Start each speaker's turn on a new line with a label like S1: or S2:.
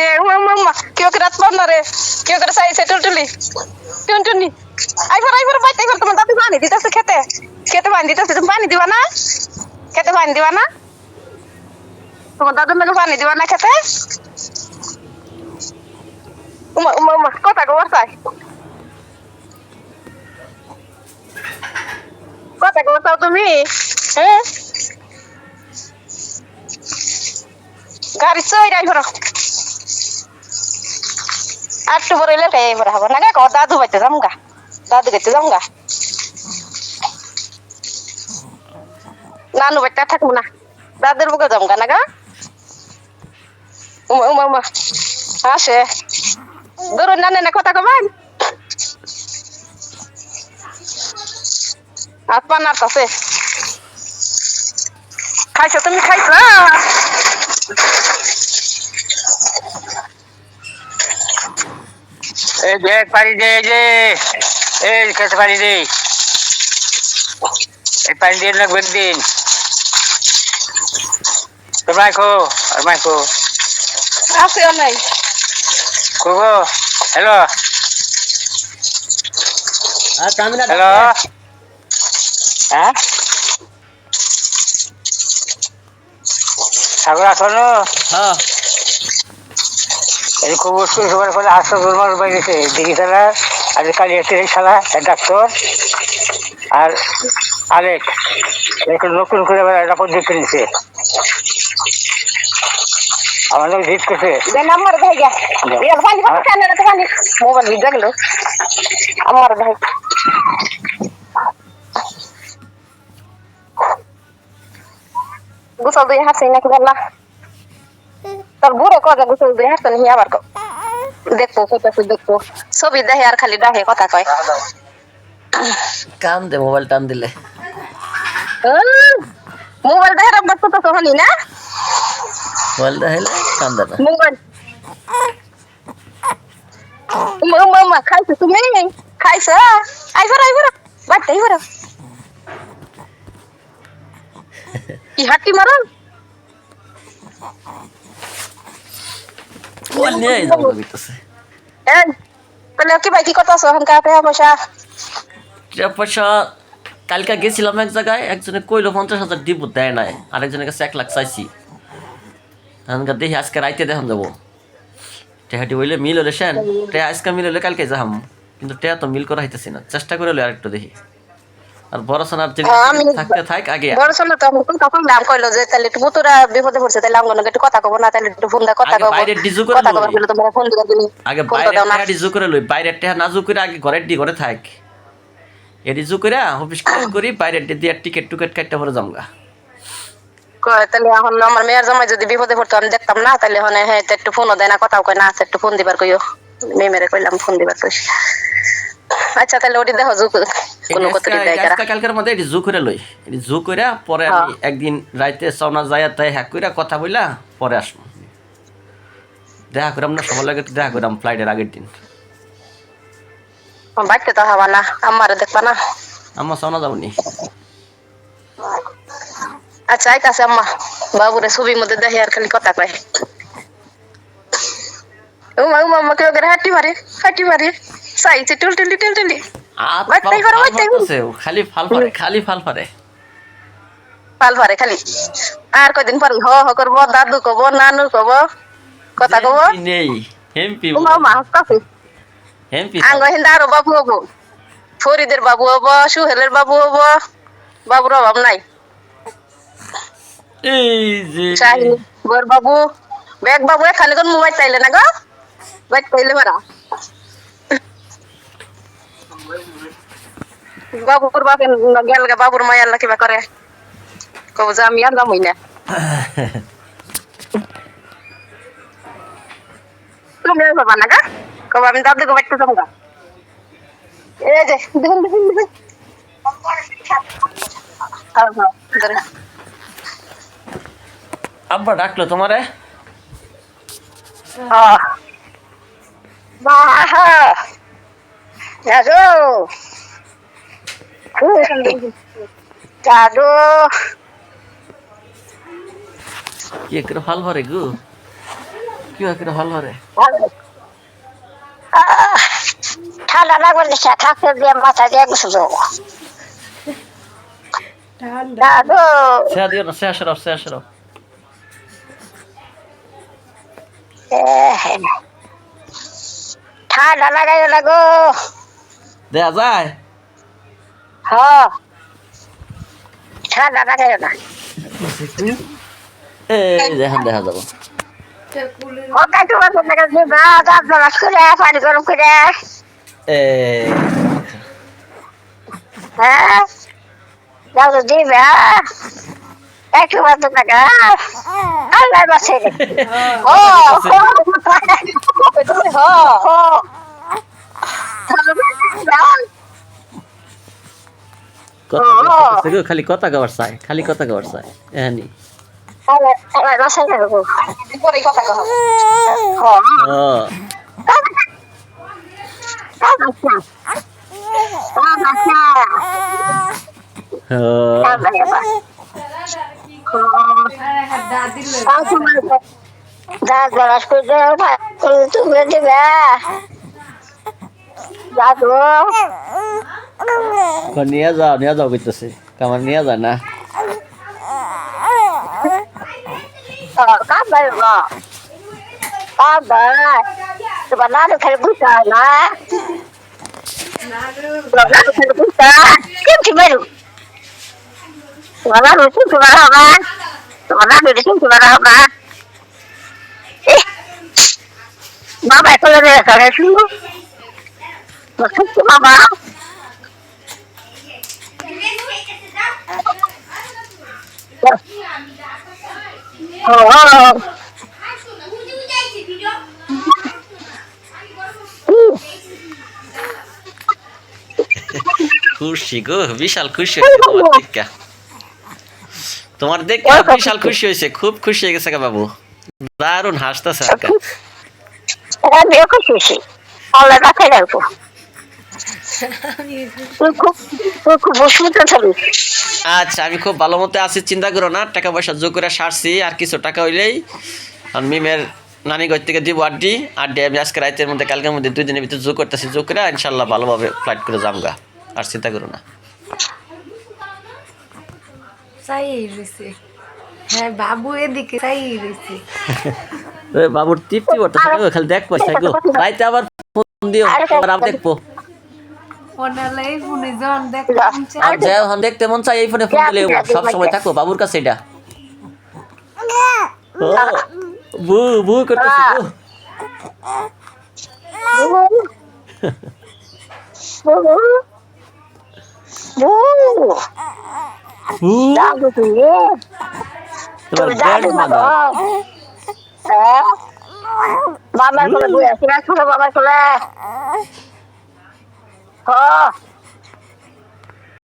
S1: যে মাম্মা কেউ করে রাত পার না রে কেউ করে চাইছে টুলটুলি টুনটুনি আইবার বাইতে আইবার তোমার দাদু পানি দিতেছে খেতে খেতে পানি দিতেছে তুমি পানি দিবা না খেতে পানি দিবা না তোমার দাদুর নাকি পানি দিবা না খেতে উমা উমা উমা কথা গোবর চাই কথা গোবর চাও তুমি হ্যাঁ গাড়ি চই আইবার আটটু বড় এলে এবার হবো না গা দাদু বাইতে যাম গা দাদু গেতে যাম গা নানু বাইতে থাকবো না দাদুর বুকে যাম গা না গা উমা উমা উমা আসে ধরুন নানে না কথা কবেন হাত পা নাড়তাছে খাইছো তুমি খাইছো
S2: এই দেখ পানি দে এই খেতে পানি দে এই পানি দিয়ে লাগবে একদিন তো মাইকো আর মাইকো
S1: আছে নাই
S2: কোকো হ্যালো হ্যালো হ্যাঁ সাগর আসলো
S3: হ্যাঁ
S2: এই খবর সবার ফলে হাসপাতাল গোলমাল হয়ে গেছে দিঘি খেলা আর কালিয়াতে খেলা ডাক্তার আর আরেক নতুন করে রাপদ দেখতে নিচ্ছে আমাদের জিত করছে
S1: নাম্বার ভাই গা এর পানি কত কেন না পানি মোবাইল ভিজা গেল আমার ভাই গোসল দিয়ে হাসি নাকি বললা তোর বুড়ো কথা গোসল দিয়ে হাসতে নি আবার দেখবো কত দেখবো ছবি দেখে আর খালি ডাহে কথা কয়
S3: কান দে মোবাইল টান দিলে
S1: মোবাইল দেখে রাখবার তো তো হলি না
S3: মোবাইল দেখাইলে কান দে না
S1: মোবাইল মামা খাইছো তুমি খাইছো আইবার বাড়তে আইবার কি হাঁটি মারো
S3: মোবাইল নিয়ে যাবো কইতাছে
S1: তাহলে কি ভাই কি করতেছো এখন টাকা পয়সা
S3: পয়সা কালকে গেছিলাম এক জায়গায় একজনে কইলো 50,000 দিব দেয় নাই আরেকজনের কাছে 1 লাখ চাইছি এখনকার দেখি আজকে রাইতে দেখান যাবো টেহাটি হইলে মিল হলে সেন টেহা আজকে মিল হলে কালকে যাহাম কিন্তু টেহা তো মিল করা হইতেছি না চেষ্টা করে হলে আরেকটু দেখি আর বড় সোনার যে থাকতে থাক আগে
S1: বড় সোনা তো আমি তখন দাম কইলো যে তাহলে একটু পুতুরা বিপদে পড়ছে তাহলে আমগো একটু কথা কব না তাহলে একটু ফোন দা কথা কব
S3: বাইরে ডিজু করে
S1: কথা কব বলে তোমরা ফোন দিবা তুমি
S3: আগে বাইরে টেহা ডিজু করে লই বাইরে টেহা নাজু করে আগে ঘরের ডি করে থাক এ ডিজু করে অফিস কাজ করি বাইরে দিয়ে টিকেট কাটতে পরে জামগা
S1: কয় তাহলে এখন আমার মেয়ের জামাই যদি বিপদে পড়তো আমি দেখতাম না তাহলে হনে হ্যাঁ একটু ফোনও দেয় না কথাও কয় না আছে একটু ফোন দিবার কইও মেয়েরে কইলাম ফোন দিবার কই আচ্ছা তাহলে ওটি দেখো জুক কোন কত দেয়
S3: আজকে কালকের মধ্যে এটি জু করে লই এটি জু করে পরে আমি একদিন রাইতে সওনা যায় তাই হ্যাক কইরা কথা বইলা পরে আসবো দেখা করাম না সময় লাগে দেখা করাম ফ্লাইটের আগের দিন
S1: বাইতে তো হবা না আমারে দেখবা না
S3: আমার সওনা যাবনি
S1: আচ্ছা আইতাছে আম্মা বাবুরে ছবির মধ্যে দেখে আর খালি কথা কয় উমা কেউ করে হাঁটি মারে চাইছে টুলটুলি
S3: খালি ফাল পারে
S1: খালি আর কয়দিন পরে হ করবো দাদু কব নানু কব কথা কব
S3: নেই হেমপি
S1: আঙ্গ হিন্দা আরো বাবু হবো ফরিদের বাবু হবো সুহেলের বাবু হবো বাবুর অভাব নাই গোর বাবু বেগ বাবু এখানে কোন মোবাইল চাইলে না গো বাইক চাইলে মারা বাবুর বাপে গেল গা বাবুর মায়ার না কিবা করে কব যে আমি আর যাবই না তুমি বাবা না গা কব আমি দাদু গো বাইতে যাবো গা এই যে দেখুন
S3: আব্বা ডাকলো তোমারে কি করে ফাল ভরে গো কি হয় কিরা ভালো রে
S2: ঠান্ডা লাগবে না থাকতে দিয়ে মাথা দিয়ে গুছো যাবো দাদু
S3: সেয়া দিও না সেয়া সরাও
S2: ঠান্ডা লাগাইও না গো
S3: দেয়া যায়
S2: হ ঠান্ডা লাগাইও না
S3: এই দেখেন দেখা যাবো
S2: ওটাই তোমার দিবা গাছ বাস করে পানি গরম করে হ্যাঁ দাদু দিবে একটু মাত্র টাকা আল্লাহ বাসে ও
S3: খালি কথা গাওয়ার চাই এহানি
S2: আল্লাহ বাসে
S1: পরে কথা কহ
S2: তুমি দিবে দাদু
S3: নিয়ে যাও কইতেছে কামার নিয়ে যায় না
S2: কাবার তোমার নাড়ু খেলে বুঝতে হয় না নাড়ু খেলে বুঝতে কেমটি বেরু তোমার নাড়ু চিনতে পারা হবে তোমার নাড়ু চিনতে পারা হবে বাবা চলে গেছে শুনবো বাবা
S3: খুশি গো বিশাল খুশি হয়েছে তোমার দেখে বিশাল খুশি হয়েছে খুব খুশি হয়ে গেছে বাবু দারুণ হাসতেছে
S2: আমিও খুশি আল্লাহ রাখে রাখবো
S3: আচ্ছা আমি খুব ভালো মতো আছি চিন্তা করো না টাকা পয়সা যোগ করে সারছি আর কিছু টাকা হইলেই আর মিমের নানি ঘর থেকে দিব আড্ডি আমি আজকে রাতের মধ্যে কালকের মধ্যে 2 দিনের ভিতরে যোগ করতেছি যোগ করে ইনশাল্লাহ ভালোভাবে ফ্লাইট করে যাবগা আর চিন্তা করো না
S4: হ্যাঁ বাবু এদিকে তাই রয়েছে
S3: বাবুর তৃপ্তি করতেছে খালি দেখ পয়সা গো রাইতে আবার ফোন দিও আবার দেখবো
S4: ওনালাই ফোনে যখন দেখলাম
S3: আর যখন দেখতে মন চাই এই ফোনে ফোন দিলে সব সময় থাকো বাবুর কাছে এটা বু করতেছে
S2: বাবার কোলে বই আছে ছোট বাবার কোলে